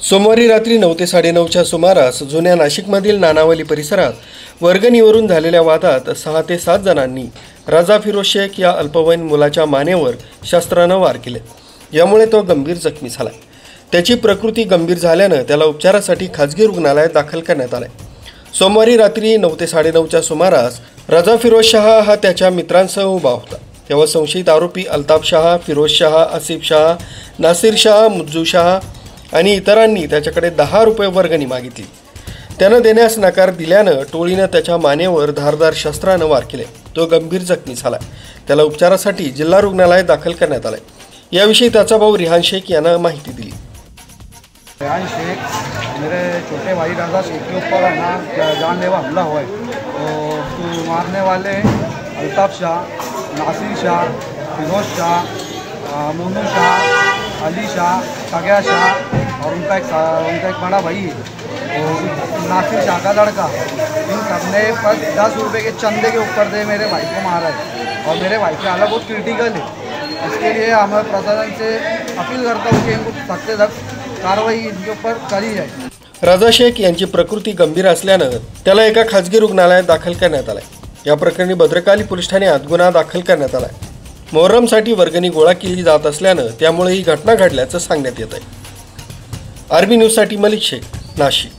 सोमवारी रात्री 9 ते 9:30च्या सुमारास जुन्या नाशिकमधील नानावली परिसरात वर्गणीवरून झालेल्या वादात 6 ते 7 जणांनी राजा फिरोज शेख या अल्पवयीन मुलाच्या मानेवर शस्त्रानं वार केले। यामुळे तो गंभीर जखमी झाला। त्याची प्रकृती गंभीर झाल्याने त्याला उपचारासाठी खासगी रुग्णालयात दाखल करण्यात आले। सोमवारी रात्री 9 ते 9:30च्या सुमारास राजा फिरोज शाह हा त्याच्या मित्रांसह उभा होता। तेव्हा संशयित आरोपी अल्ताफ शाह, फिरोज शाह, आसिफ शाह, नासिर शाह, मुज्जू शाह आणि इतरांनी त्याच्याकडे 10 रुपये वर्गणी मागितली। त्यानं देण्यास नकार दिल्यानं टोळीनं त्याच्या मानेवर धारदार शस्त्रानं वार केले। तो गंभीर जखमी झाला। त्याला उपचारासाठी जिल्हा रुग्णालयात दाखल करण्यात आले। याविषयी त्याचा भाऊ रिहान शेख यानं माहिती दिली। रिहान शेख मेरे छोटे भाई राजा शेख के ऊपर है ना जानलेवा हमला हुआ है। तो मारने वाले अल्ताफ शाह, नासिर शाह, फिरोज शाह, मोनू शाह, अली शाह, तगया शाह और उनका एक बड़ा भाई है और नासिर शाह का लड़का। इन सबने 10 रुपये के चंदे के ऊपर दे मेरे भाई को मारा है और मेरे भाई की हालत बहुत क्रिटिकल है। इसके लिए हमारे प्रशासन से अपील करता हूँ कि इनको सख्त से सख्त कार्रवाई इनके ऊपर करी जाए। राजा शेख यांची प्रकृती गंभीर असल्यानं त्याला एका खासगी रुग्णालयात दाखल करण्यात आले। या प्रकरणी भद्रकाली पोलीस ठाण्यात गुन्हा दाखल करण्यात आला। मोहरमसाठी वर्गणी गोळा केली जात असल्यानं त्यामुळे ही घटना घडल्याचं सांगण्यात येत आहे। आर्मी न्यूजसाठी मलिक शेख, नाशिक।